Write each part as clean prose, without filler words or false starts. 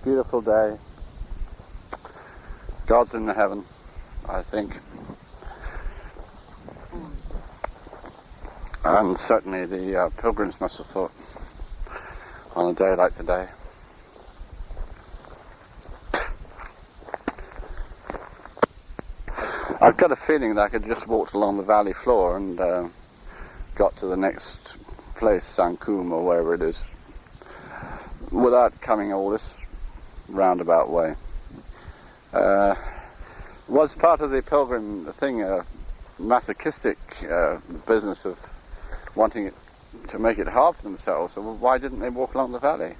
beautiful day. God's in heaven, I think. And certainly the pilgrims must have thought on a day like today. I've got a feeling that I could just walked along the valley floor and got to the next place, Sankum or wherever it is, without coming all this roundabout way. Was part of the pilgrim thing a masochistic business of wanting it to make it hard for themselves? So why didn't they walk along the valley?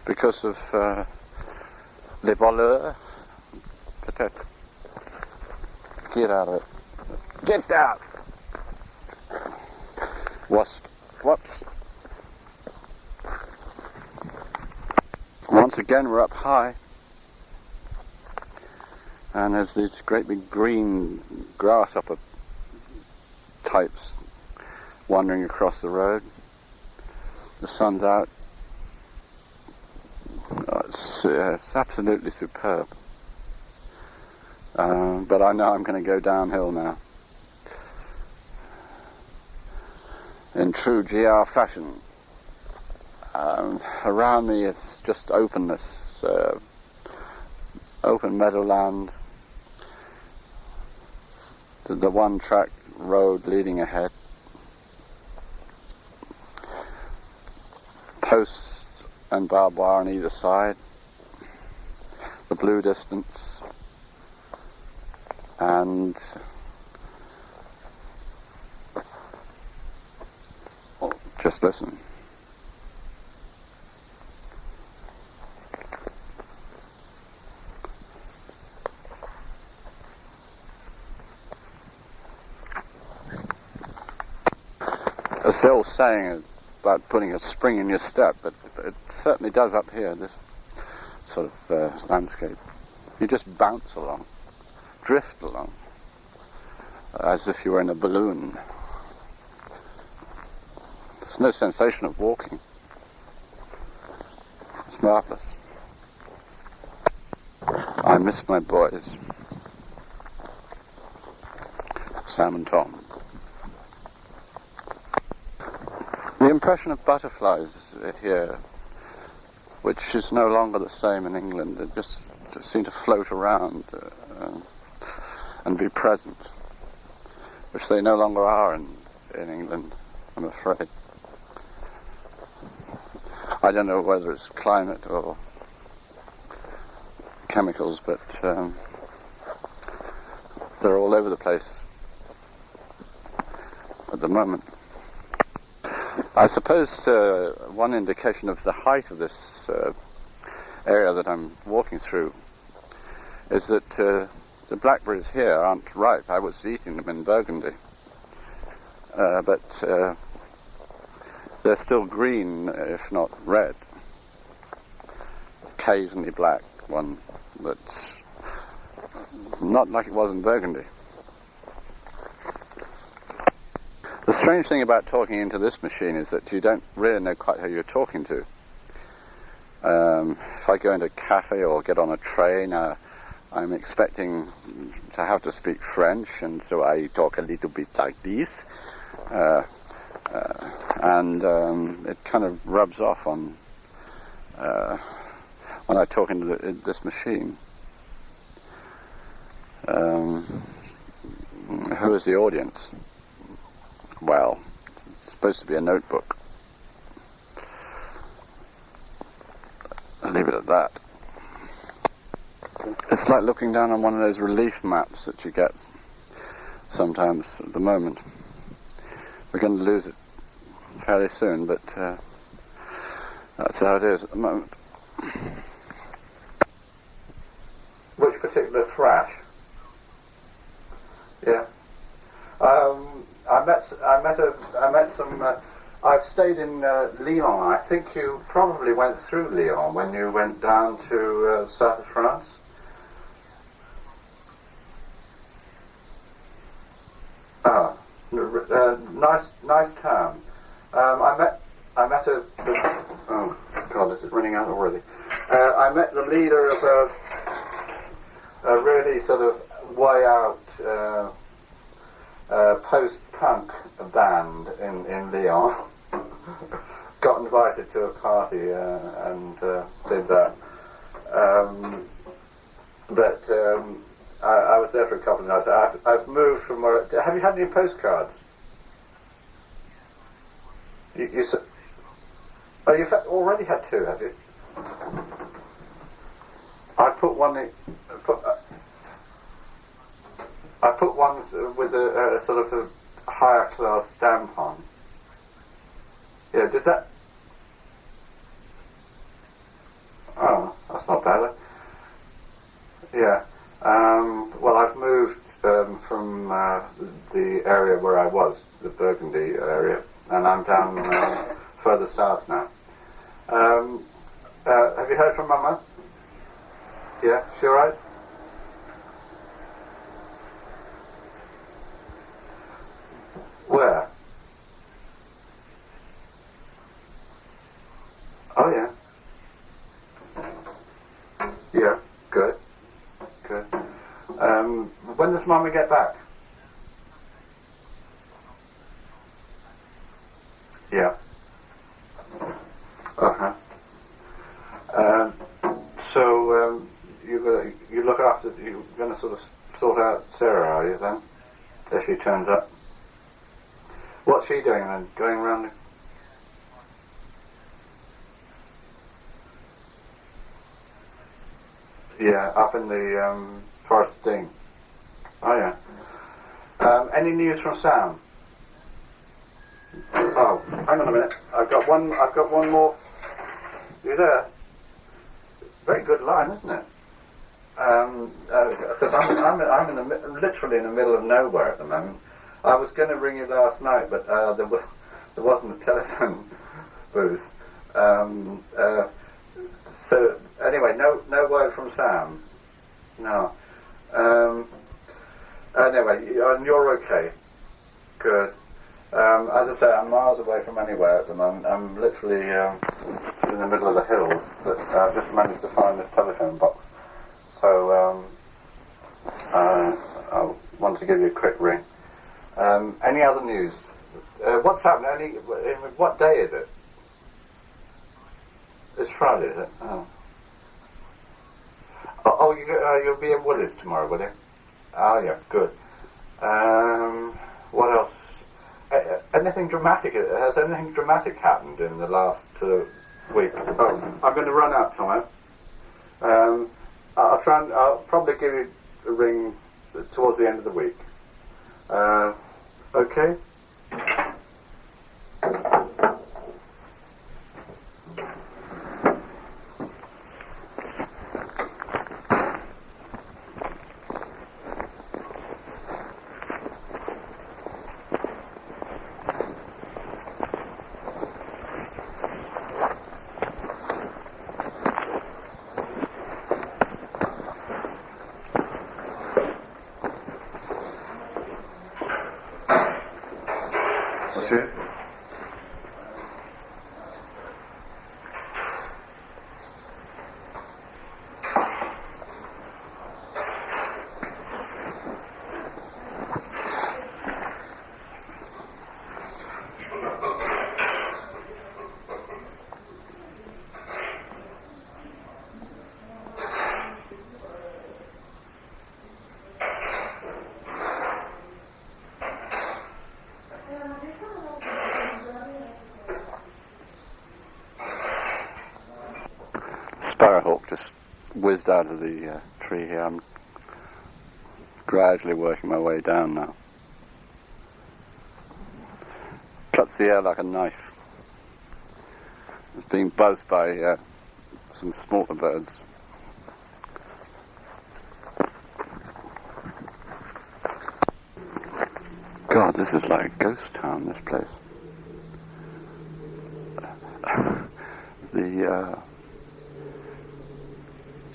Because of les voleurs? Peut-être. Get out of it. Get out! Wasp. Whoops. Once again we're up high. And there's these great big green grasshopper types wandering across the road. The sun's out. It's absolutely superb. But I know I'm going to go downhill now. In true GR fashion. Around me is just openness. Open meadowland. The one-track road leading ahead. Posts and barbed wire on either side. The blue distance. And just listen. As the old saying about putting a spring in your step, but it certainly does up here, this sort of landscape. You just bounce along. Drift along, as if you were in a balloon. There's no sensation of walking. It's marvelous. I miss my boys, Sam and Tom. The impression of butterflies here, which is no longer the same in England, it just seem to float around and be present, which they no longer are in England, I'm afraid. I don't know whether it's climate or chemicals, but they're all over the place at the moment. I suppose one indication of the height of this area that I'm walking through is that the blackberries here aren't ripe. I was eating them in Burgundy. But they're still green, if not red. Occasionally black, one that's not like it was in Burgundy. The strange thing about talking into this machine is that you don't really know quite who you're talking to. If I go into a cafe or get on a train, I'm expecting to have to speak French, and so I talk a little bit like this, and it kind of rubs off on when I talk into this machine. Who is the audience? Well, it's supposed to be a notebook. I'll leave it at that. It's like looking down on one of those relief maps that you get sometimes at the moment. We're going to lose it fairly soon, but that's how it is at the moment. Which particular thrash? Yeah. I met some. I've stayed in Lyon. I think you probably went through Lyon when you went down to south of France. Nice town. I met a. Oh, God, is it running out already? I met the leader of a really sort of way out post-punk band in Lyon. Got invited to a party and did that. But I was there for a couple of nights. I've moved from where... Have you had any postcards? You've already had two, have you? I put one in... I put one with a sort of a higher class stamp on. Yeah, did that... Oh, that's not bad. Yeah. Well, I've moved from the area where I was, the Burgundy area, and I'm down further south now. Have you heard from Mama? Yeah, she alright? Where? Oh yeah. Yeah, good. Good. When does Mama get back? Yeah. Uh-huh. So, you look after, you're going to sort of sort out Sarah, are you then? If she turns up. What's she doing then? Going around? Yeah, up in the Forest Dean. Oh yeah. Any news from Sam? Oh, hang on a minute. I've got one more. You there? Very good line, isn't it? Because I'm in literally in the middle of nowhere at the moment. I was going to ring you last night, but there wasn't a telephone booth. So anyway, no word from Sam. No. Anyway, and you're okay. Good. As I say, I'm miles away from anywhere at the moment. I'm literally in the middle of the hills, but I've just managed to find this telephone box. So I want to give you a quick ring. Any other news? What's happening? What day is it? It's Friday, is it? Oh, you'll be in Woolies tomorrow, will you? Oh, yeah, good. What else? Anything dramatic? Has anything dramatic happened in the last week? Oh, I'm going to run out, Tomo. I'll probably give you a ring towards the end of the week. Okay? Sparrowhawk just whizzed out of the tree here. I'm gradually working my way down now. Cuts the air like a knife. It's being buzzed by some smaller birds. God, this is like a ghost town, this place. The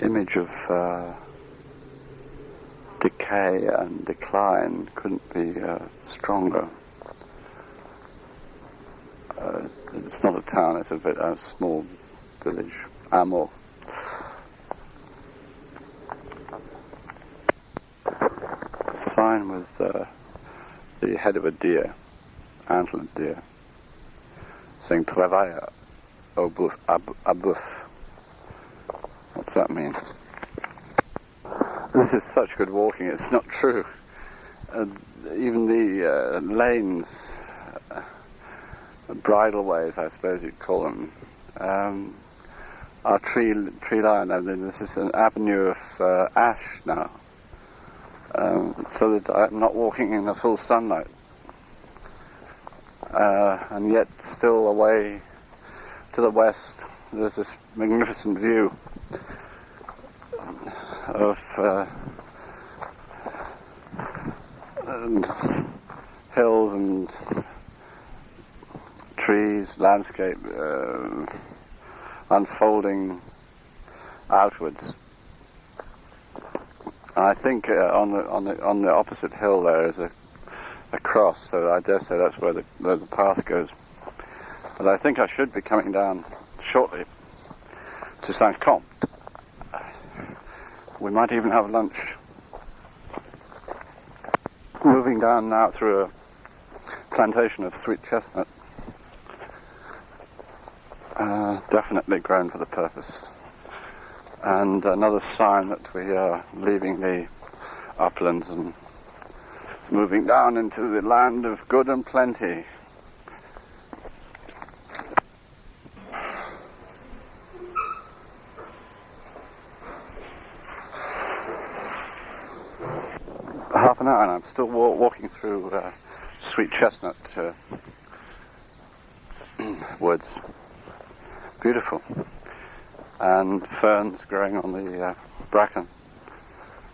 image of decay and decline couldn't be stronger. It's not a town, it's a small village, Amo. Sign with the head of a deer, antlered deer, saying travaille au boeuf, à boeuf. What's that mean? This is such good walking, it's not true. Even the lanes, bridleways, I suppose you'd call them, are tree lined. I mean, this is an avenue of ash now, so that I'm not walking in the full sunlight, and yet still away to the west there's this magnificent view of and hills and trees, landscape unfolding outwards. I think on the opposite hill there is a cross, so I dare say that's where the path goes. But I think I should be coming down shortly to Saint-Comte. We might even have lunch. Moving down now through a plantation of sweet chestnut, definitely grown for the purpose. And another sign that we are leaving the uplands and moving down into the land of good and plenty. Half an hour and I'm still walking through sweet chestnut woods. Beautiful. And ferns growing on the bracken,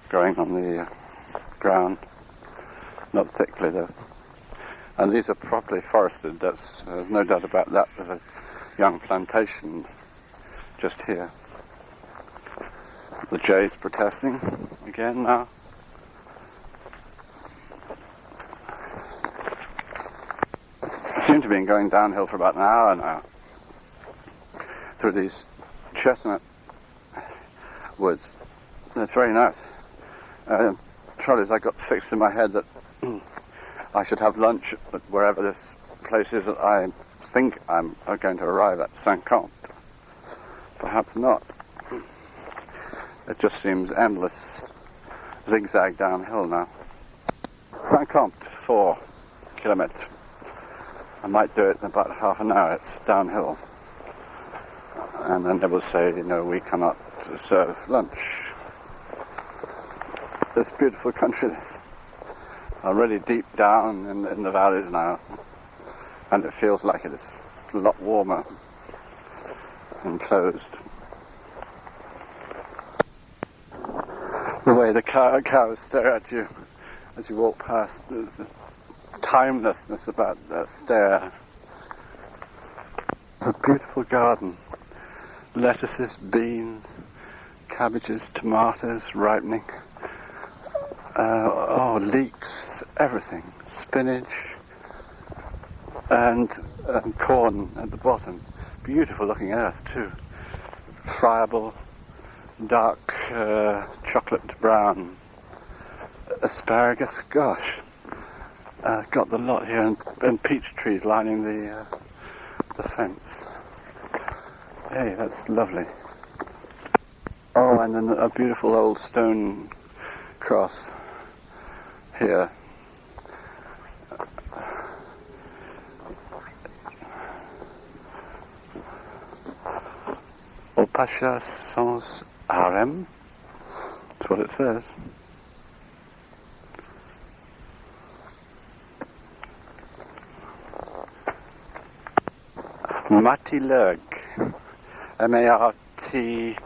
growing on the ground, not thickly though. And these are properly forested, there's no doubt about that. There's a young plantation just here. The jays protesting again now. I seem to have been going downhill for about an hour now through these chestnut woods. It's very nice. Trouble is, I got fixed in my head that I should have lunch at wherever this place is that I think I'm going to arrive at, Saint-Comte. Perhaps not. It just seems endless zigzag downhill now. Saint-Comte, 4 kilometers. I might do it in about half an hour. It's downhill. And then they will say, you know, we come up to serve lunch. This beautiful country, this. I'm really deep down in the valleys now, and it feels like it is a lot warmer, enclosed. The way the cows stare at you as you walk past, the timelessness about that stare. A beautiful garden. Lettuces, beans, cabbages, tomatoes ripening. Leeks, everything. Spinach and corn at the bottom. Beautiful looking earth too. Friable, dark chocolate brown. Asparagus, gosh. Got the lot here, and peach trees lining the fence. Hey, that's lovely. Oh, and then a beautiful old stone cross here. Au Pacha sans harem. That's what it says. Martillerg. Martillergues.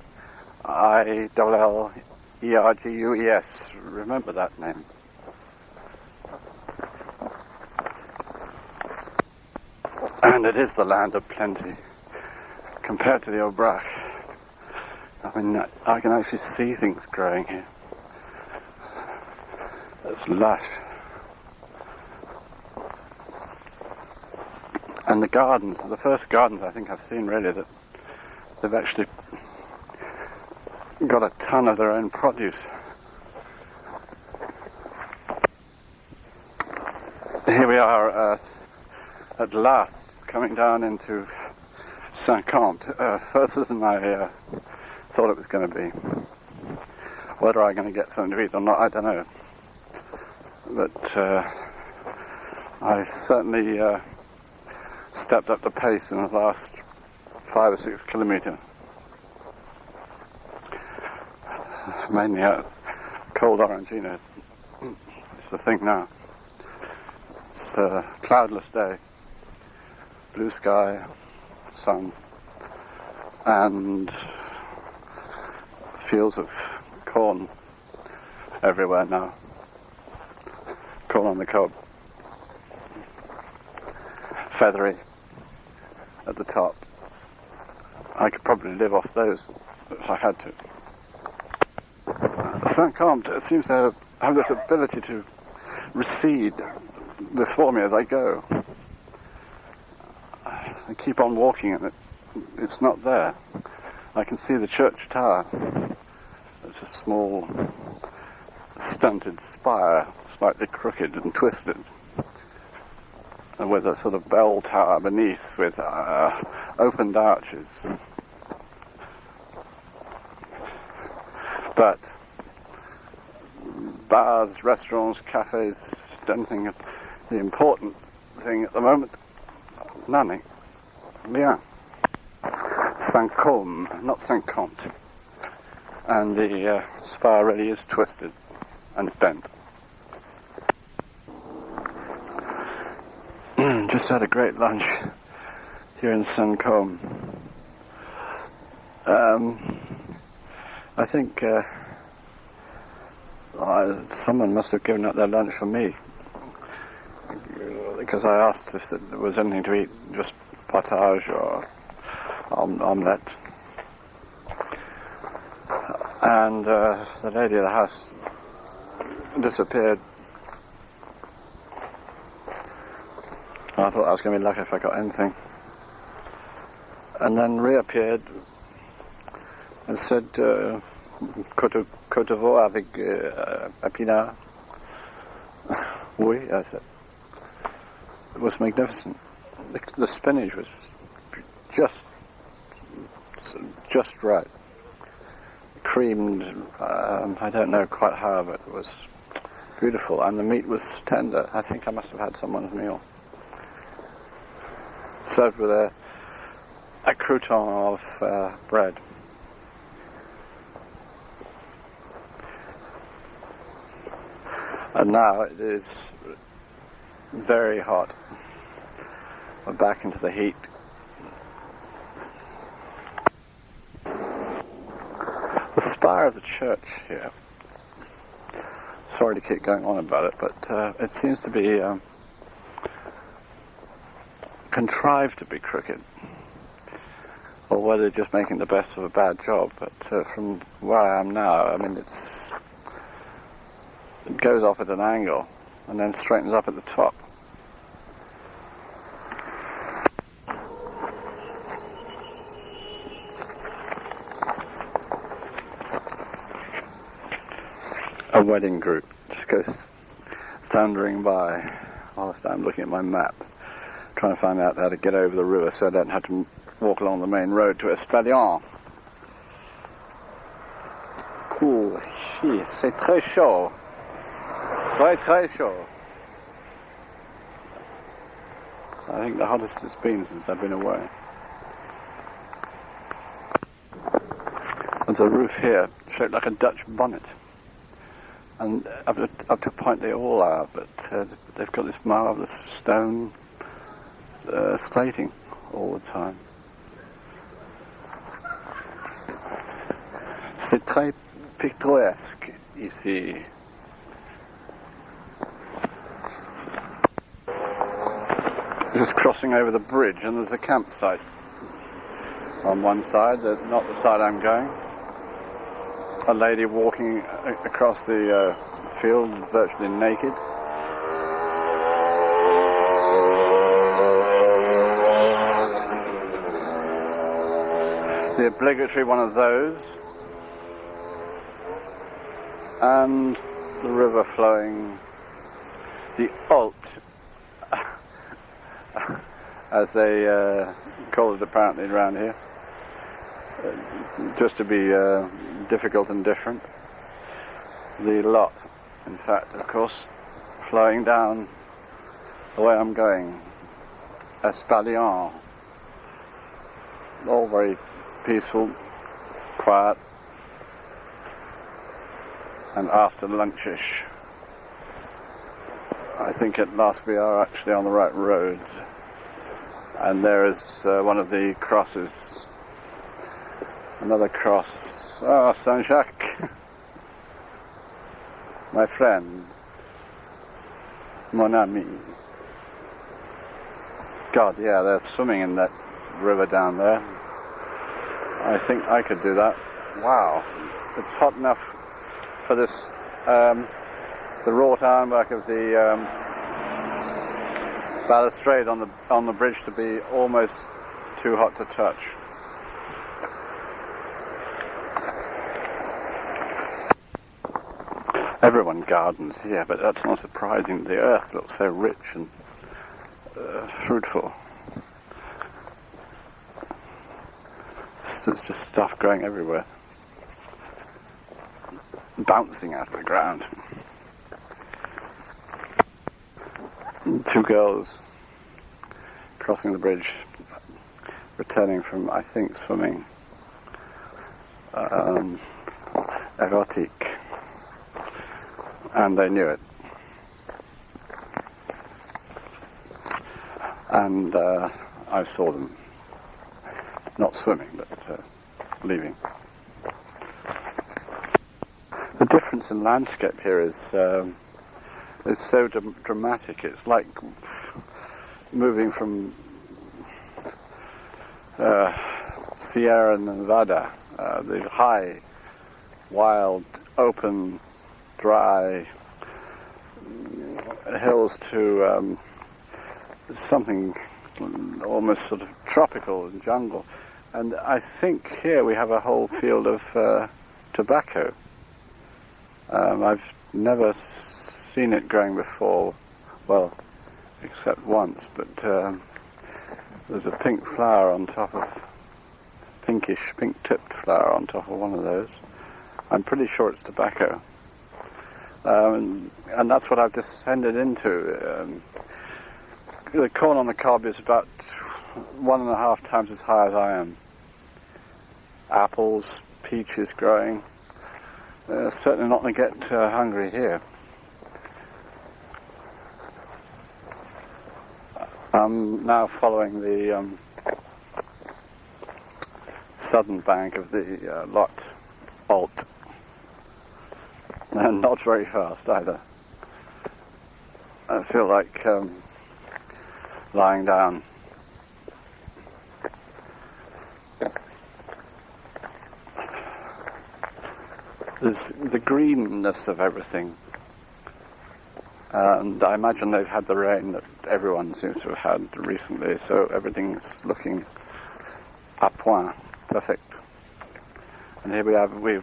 Remember that name. And it is the land of plenty compared to the Aubrac. I mean, I can actually see things growing here. It's lush. And the gardens, the first gardens I think I've seen really that they've actually got a ton of their own produce. Here we are at last coming down into Saint-Comte, further than I thought it was going to be. Whether I'm going to get something to eat or not, I don't know. But I certainly stepped up the pace in the last 5 or 6 kilometres. Mainly a cold Orangina. It's the thing now. It's a cloudless day, blue sky, sun, and fields of corn everywhere now. Corn on the cob. Feathery at the top. I could probably live off those if I had to. Saint-Comte seems to have this ability to recede before me as I go. I keep on walking and it's not there. I can see the church tower. It's a small, stunted spire, slightly crooked and twisted, and with a sort of bell tower beneath with opened arches. But bars, restaurants, cafes, anything, the important thing at the moment, nothing. Bien. Saint-Comte, not Saint-Comte. And the spire really is twisted and bent. Just had a great lunch here in Saint-Comte. I think someone must have given up their lunch for me, because I asked if there was anything to eat, just potage or omelette. And the lady of the house disappeared. I thought I was going to be lucky if I got anything. And then reappeared and said, Côte d'Ivoire avec épinards. Oui, I said. It was magnificent. The spinach was just right. Creamed, I don't know quite how, but it was beautiful. And the meat was tender. I think I must have had someone's meal. Served with a crouton of bread. And now it is very hot. We're back into the heat. The spire of the church here, sorry to keep going on about it, but it seems to be contrived to be crooked, or whether they're just making the best of a bad job. But from where I am now, I mean, it goes off at an angle and then straightens up at the top. A wedding group just goes thundering by whilst I'm looking at my map, trying to find out how to get over the river so I don't have to walk along the main road to Espalion. Cool. C'est très chaud. Très très chaud. I think the hottest it's been since I've been away. There's a roof here shaped like a Dutch bonnet. And up to a point they all are, but they've got this marvellous stone slating all the time. C'est très picturesque ici. Just crossing over the bridge, and there's a campsite on one side, not the side I'm going. A lady walking across the field virtually naked. The obligatory one of those, and the river flowing, the Alt, as they call it apparently around here, just to be difficult and different. The Lot, in fact, of course, flowing down the way I'm going, Espalion, all very peaceful, quiet, and after lunchish. I think at last we are actually on the right road, and there is one of the crosses, another cross. Ah, Saint-Jacques, my friend, mon ami. God, yeah, they're swimming in that river down there. I think I could do that. Wow, it's hot enough for this, the wrought ironwork of the balustrade on the bridge to be almost too hot to touch. Everyone gardens here, but that's not surprising. The earth looks so rich and fruitful. There's just stuff growing everywhere, bouncing out of the ground. Two girls crossing the bridge, returning from, I think, swimming. Erotique. And they knew it. And I saw them, not swimming, but leaving. The difference in landscape here is so dramatic. It's like moving from Sierra Nevada, the high, wild, open, dry hills, to something almost sort of tropical and jungle. And I think here we have a whole field of tobacco. I've never seen it growing before, well, except once, but there's a pink flower on top of, pinkish, pink-tipped flower on top of one of those. I'm pretty sure it's tobacco. And that's what I've descended into. The corn on the cob is about 1.5 times as high as I am. Apples, peaches growing. Certainly not going to get hungry here. I'm now following the southern bank of the Lot Alt. And not very fast either. I feel like lying down. There's the greenness of everything, and I imagine they've had the rain that everyone seems to have had recently, so everything's looking à point, perfect. And here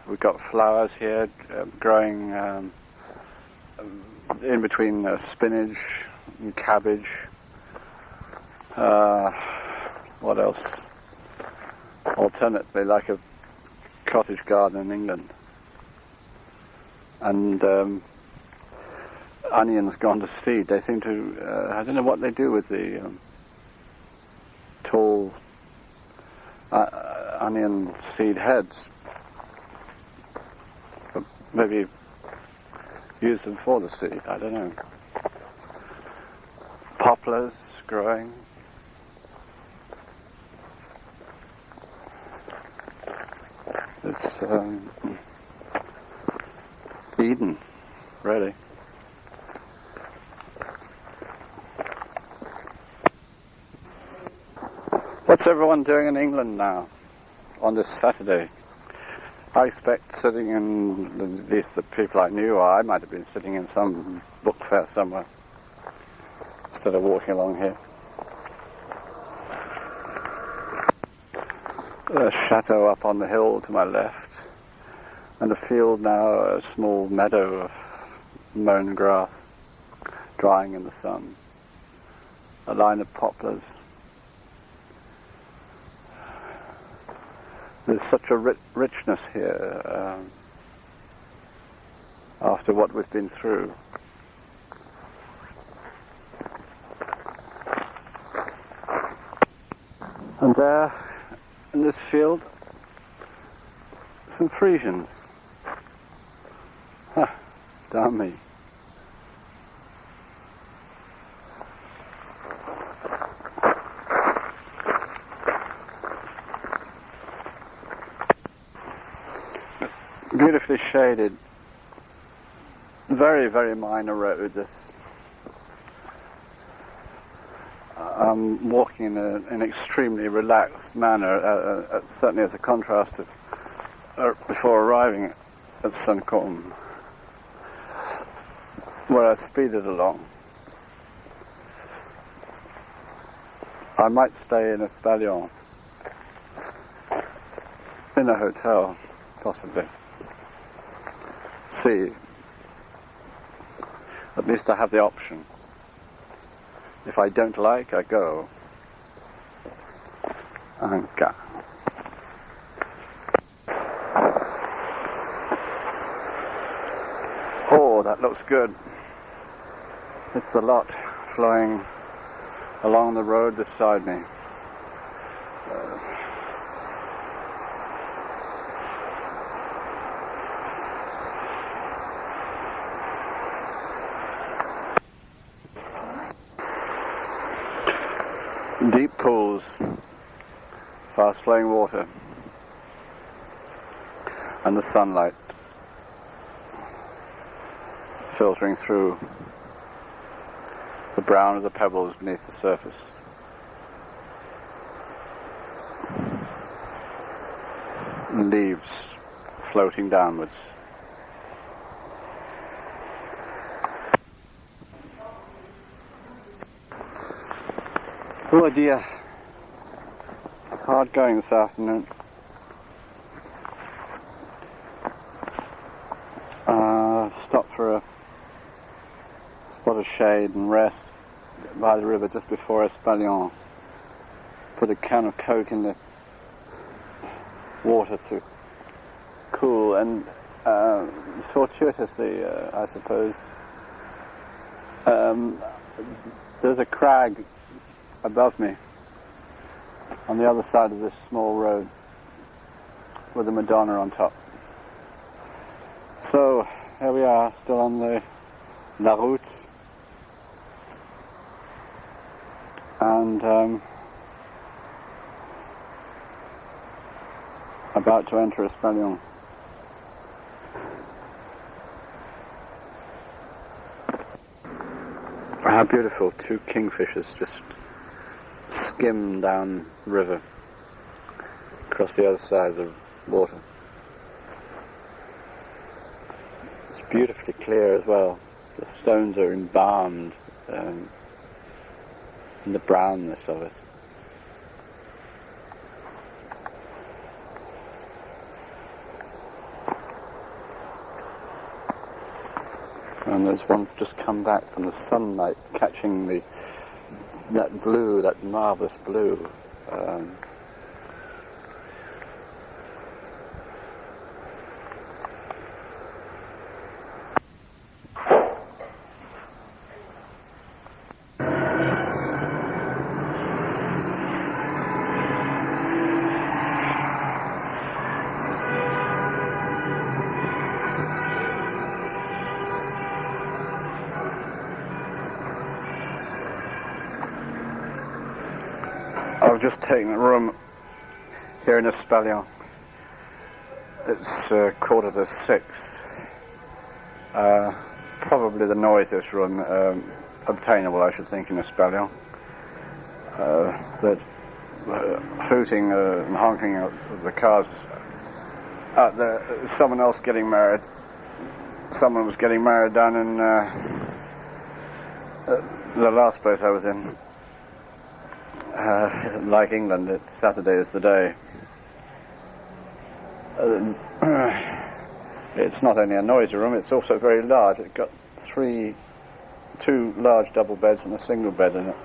we've got flowers here growing in between spinach and cabbage. What else? Alternately, like a cottage garden in England. And onions gone to seed. They seem to, I don't know what they do with the tall onion seed heads. But maybe use them for the seed, I don't know. Poplars growing. It's Eden, really. What's everyone doing in England now on this Saturday? I expect sitting in, at least the people I knew, or I might have been sitting in some book fair somewhere instead of walking along here. a chateau up on the hill to my left, and a field now, a small meadow of mown grass, drying in the sun. A line of poplars. There's such a richness here after what we've been through. And there, in this field, some Frisians. Ha, damn me. Beautifully shaded, very, very minor road. This I'm walking in an extremely relaxed manner, certainly as a contrast to before arriving at Suncorn, where I speeded along. I might stay in a Espalion, in a hotel, possibly. See, at least I have the option. If I don't like, I go. Anka. Oh, that looks good. It's the lot flowing along the road beside me. Deep pools, fast-flowing water, and the sunlight filtering through the brown of the pebbles beneath the surface. Leaves floating downwards. Oh dear, it's hard going this afternoon. Stopped for a spot of shade and rest by the river just before Espalion. Put a can of Coke in the water to cool, and fortuitously, I suppose, there's a crag above me on the other side of this small road with a Madonna on top. So here we are, still on the La Route, and about to enter Espalion. How beautiful, two kingfishers just skim down the river across the other side of the water. It's beautifully clear as well. The stones are embalmed in the brownness of it. And there's one just come back from the sunlight, catching that blue, that marvellous blue. I've just taken a room here in Espalion. It's 5:45. Probably the noisiest room obtainable, I should think, in Espalion. That hooting and honking of the cars out there. Someone else getting married. Someone was getting married down in the last place I was in. Like England, Saturday is the day. It's not only a noisy room, it's also very large. It's got two large double beds and a single bed in it.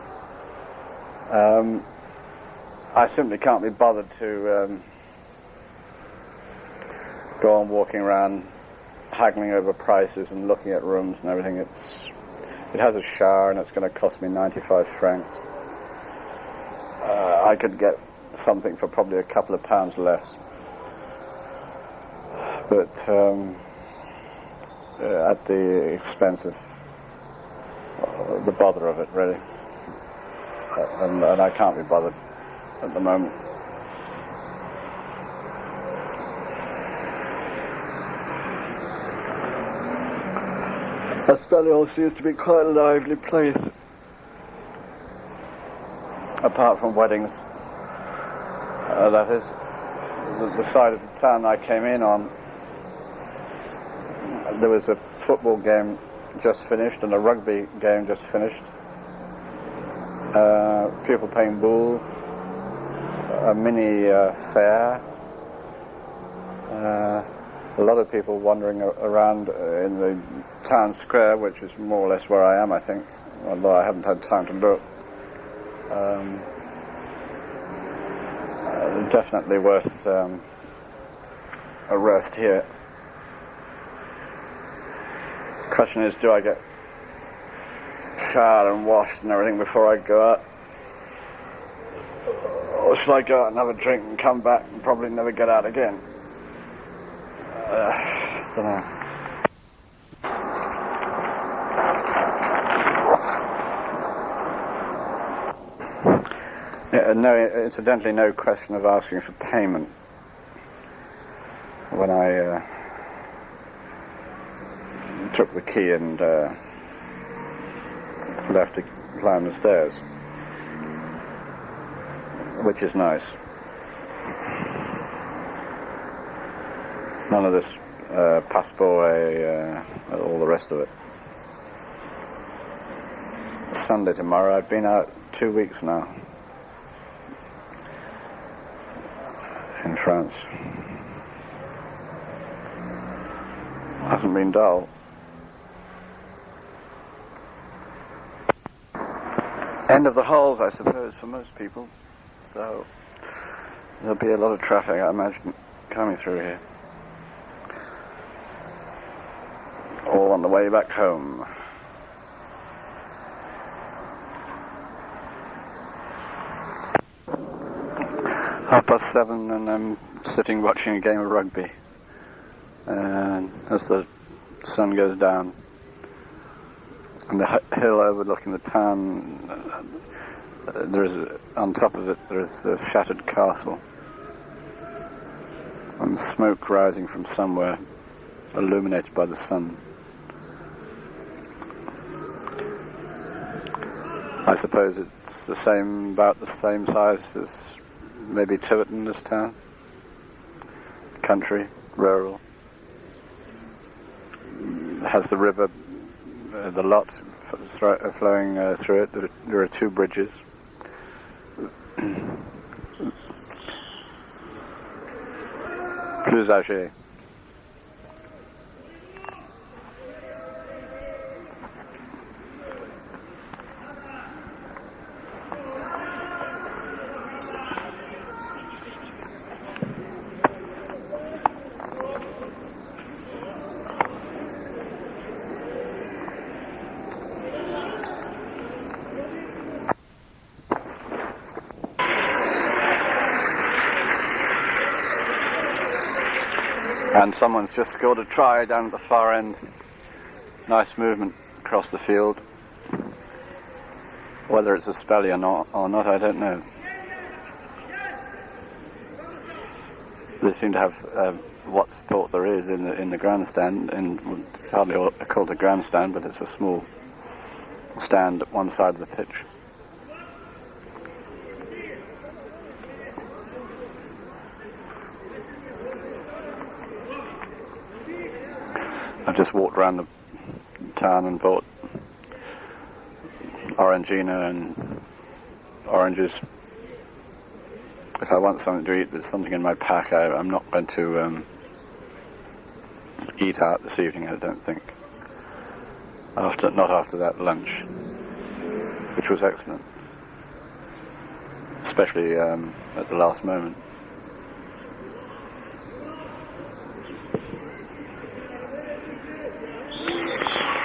I simply can't be bothered to go on walking around haggling over prices and looking at rooms and everything. It has a shower and it's going to cost me 95 francs. I could get something for probably a couple of pounds less. But at the expense of the bother of it, really. And I can't be bothered at the moment. Espalion seems to be quite a lively place. Apart from weddings, that is. The side of the town I came in on, there was a football game just finished and a rugby game just finished. People playing ball, a mini fair, a lot of people wandering around in the town square, which is more or less where I am, I think, although I haven't had time to look. Definitely worth a rest here. Question is, do I get showered and washed and everything before I go out? Or should I go out and have a drink and come back and probably never get out again? Don't know. Incidentally, no question of asking for payment when I took the key and left to climb the stairs, which is nice. None of this passport, all the rest of it. Sunday tomorrow. I've been out 2 weeks now. In France. Hasn't been dull. End of the holes, I suppose, for most people. So there'll be a lot of traffic, I imagine, coming through here. All on the way back home. .7 and I'm sitting watching a game of rugby, and as the sun goes down and the hill overlooking the town, on top of it there is the shattered castle and smoke rising from somewhere, illuminated by the sun. I suppose it's about the same size as maybe Tiverton, this town. Country, rural. It has the river, the Lot flowing through it. There are 2 bridges. Plus âgé. And someone's just scored a try down at the far end. Nice movement across the field. Whether it's a spelly or not, I don't know. They seem to have what support there is in the grandstand, and hardly called a grandstand, but it's a small stand at one side of the pitch. I've just walked around the town and bought Orangina and oranges if I want something to eat, there's something in my pack. I'm not going to eat out this evening, I don't think. Not after that lunch, which was excellent, especially at the last moment.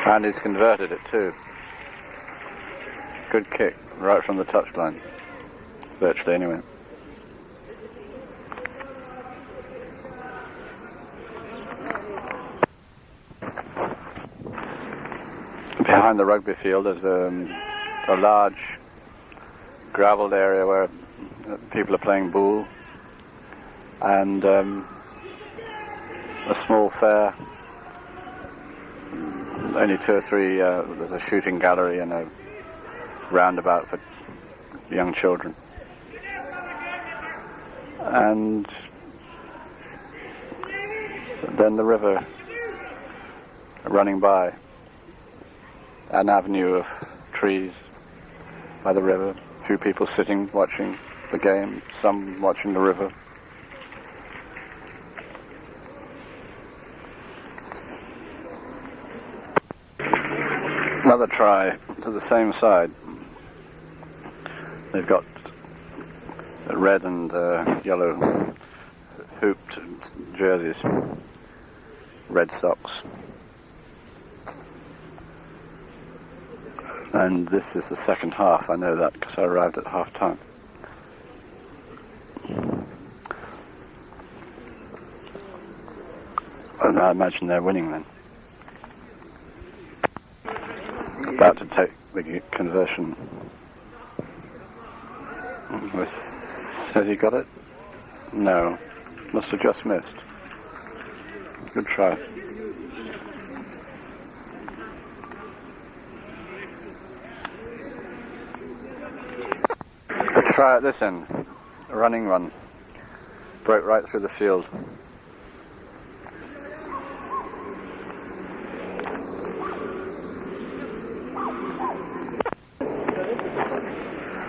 And he's converted it too. Good kick, right from the touchline, virtually anyway. Behind the rugby field there's a large gravelled area where people are playing pool, and a small fair. Only 2 or 3, there's a shooting gallery and a roundabout for young children. And then the river running by, an avenue of trees by the river, a few people sitting watching the game, some watching the river. Another try to the same side. They've got red and yellow hooped jerseys, red socks. And this is the second half. I know that because I arrived at half time. And I imagine they're winning then. About to take the conversion. Has he got it? No. Must have just missed. Good try. Good try at this end. A running run. Broke right through the field.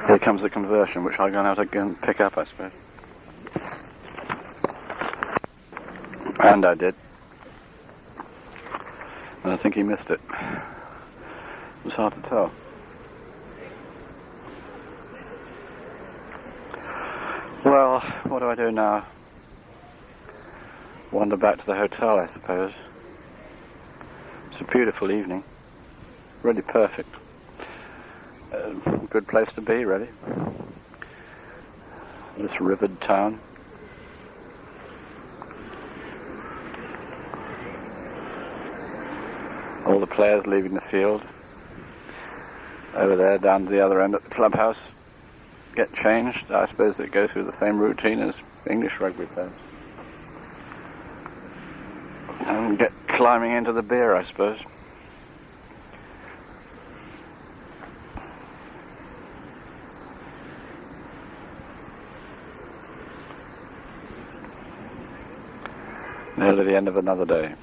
Here comes the conversion, which I'm going to have to go and pick up, I suppose. And I did. And I think he missed it. It was hard to tell. Well, what do I do now? Wander back to the hotel, I suppose. It's a beautiful evening. Really perfect. Good place to be, really. This rivered town. All the players leaving the field. Over there, down to the other end at the clubhouse. Get changed. I suppose they go through the same routine as English rugby players. And get climbing into the beer, I suppose. Nearly the end of another day.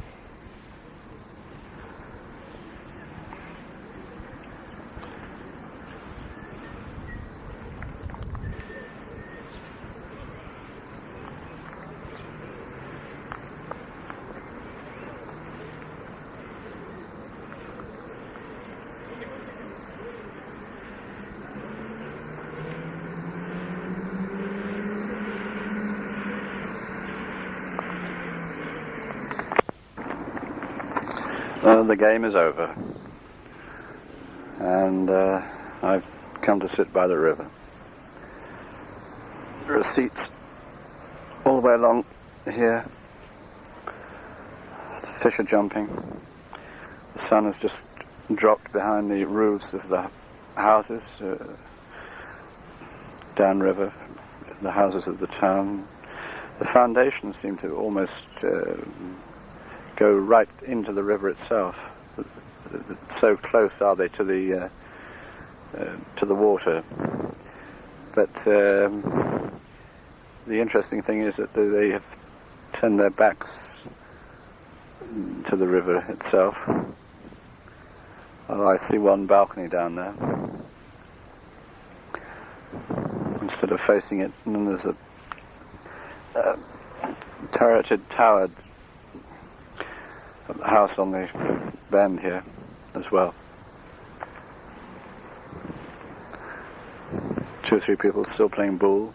The game is over, and I've come to sit by the river. There are seats all the way along here. The fish are jumping. The sun has just dropped behind the roofs of the houses downriver, the houses of the town. The foundations seem to almost go right into the river itself. So close are they to the water. But the interesting thing is that they have turned their backs to the river itself. Oh, I see one balcony down there. Instead of facing it, and then there's a turreted, towered house on the bend here as well. 2 or 3 people still playing pool.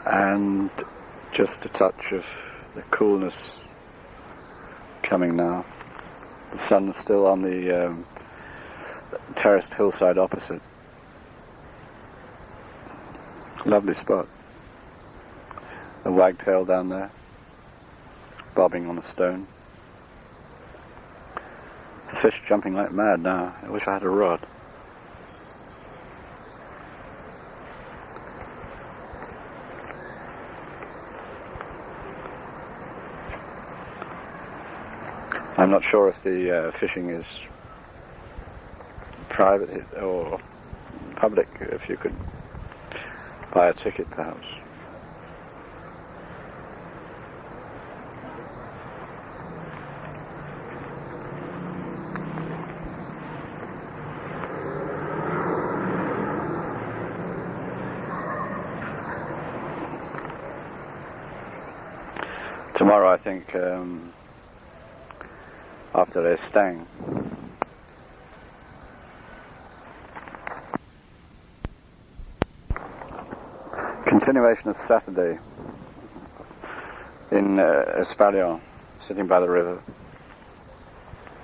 And just a touch of the coolness coming now. The sun's still on the terraced hillside opposite. Lovely spot. A wagtail down there, bobbing on a stone. Fish jumping like mad now. I wish I had a rod. I'm not sure if the fishing is private or public, if you could buy a ticket perhaps. Tomorrow I think after their stang. Continuation of Saturday in Espalion, sitting by the river.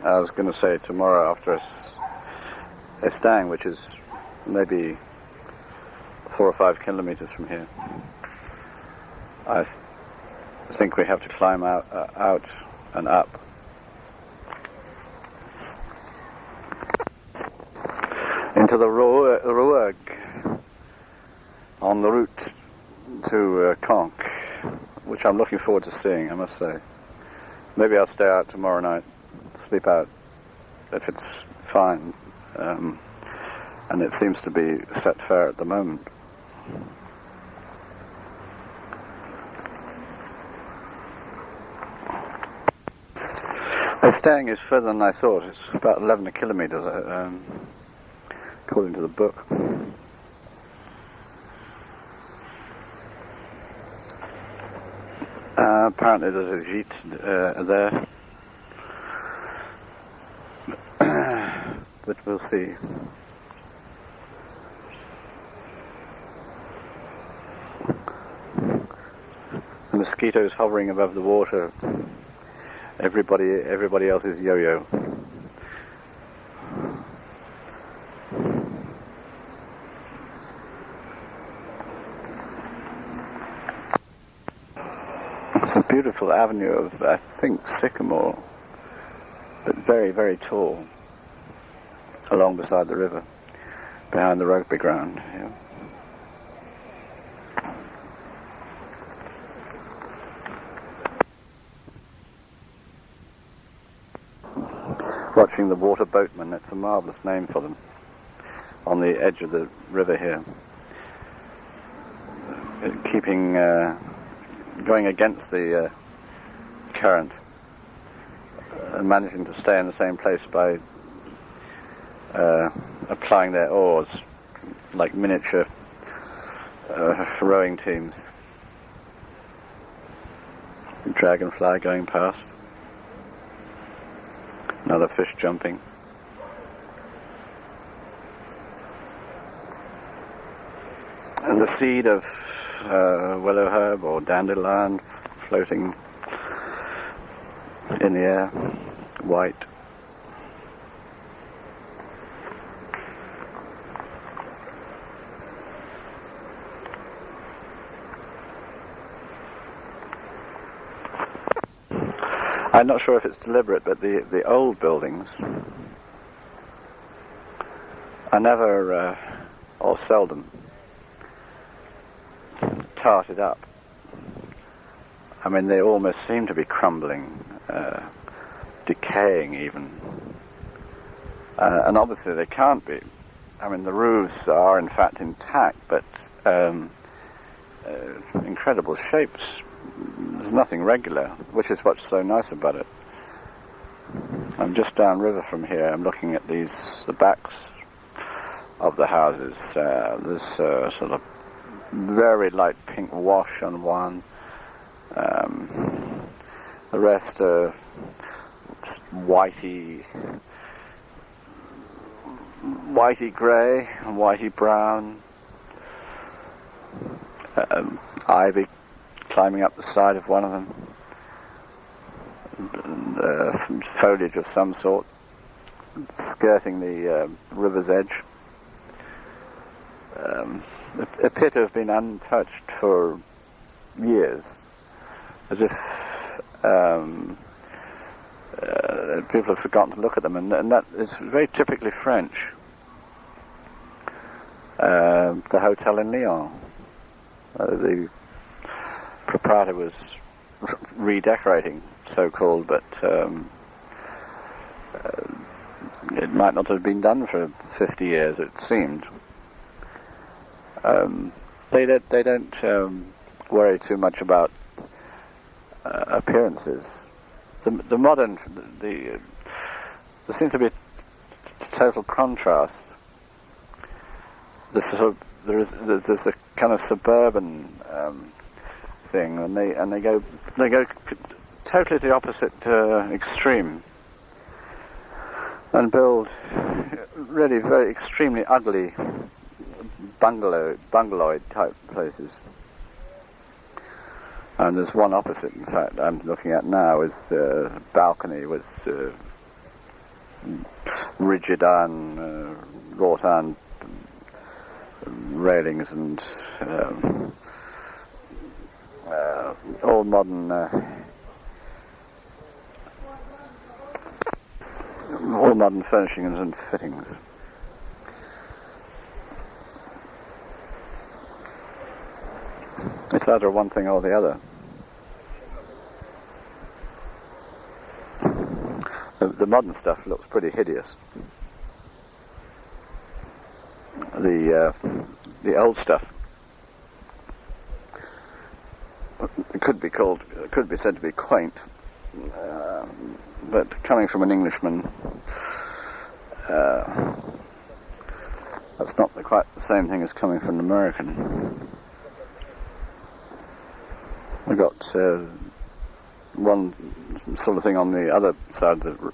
I was going to say tomorrow after a stang, which is maybe 4 or 5 kilometers from here. I think we have to climb out and up. Into the Rouergue on the route to Conques, which I'm looking forward to seeing, I must say. Maybe I'll stay out tomorrow night, sleep out, if it's fine. And it seems to be set fair at the moment. The stang is further than I thought. It's about 11 kilometers, according to the book. Apparently there's a gîte there, but we'll see. The mosquitoes hovering above the water. Everybody else is yo-yo. It's a beautiful avenue of, I think, sycamore, but very, very tall, along beside the river, behind the rugby ground. Yeah. Watching the water boatmen, it's a marvellous name for them, on the edge of the river here. Keeping, going against the current, and managing to stay in the same place by applying their oars like miniature rowing teams. Dragonfly going past. Another fish jumping. And the seed of willow herb or dandelion floating in the air, white. I'm not sure if it's deliberate, but the old buildings are never, or seldom, tarted up. I mean, they almost seem to be crumbling, decaying even. And obviously they can't be. I mean, the roofs are in fact intact, but incredible shapes. There's nothing regular, which is what's so nice about it. I'm just downriver from here. I'm looking at the backs of the houses. There's sort of very light pink wash on one. The rest are just whitey grey and whitey brown. Ivy climbing up the side of one of them. And, foliage of some sort skirting the river's edge. Appear to have been untouched for years, as if people have forgotten to look at them, and that is very typically French. The hotel in Lyon, the proprietor was redecorating, so-called, but it might not have been done for 50 years, it seemed. They don't worry too much about appearances. The modern, there seems to be a total contrast. There's a kind of suburban thing, and they go totally the opposite extreme, and build really very extremely ugly bungalow type places. And there's one opposite, in fact, I'm looking at now, with a balcony with rigid iron, wrought iron railings and all modern furnishings and fittings. It's either one thing or the other. The modern stuff looks pretty hideous. The old stuff could be said to be quaint, but coming from an Englishman, that's not quite the same thing as coming from an American. We got one sort of thing on the other side of the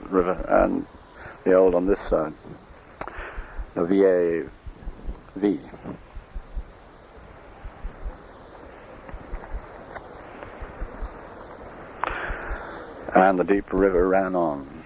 river, and the old on this side. The V. And the deep river ran on.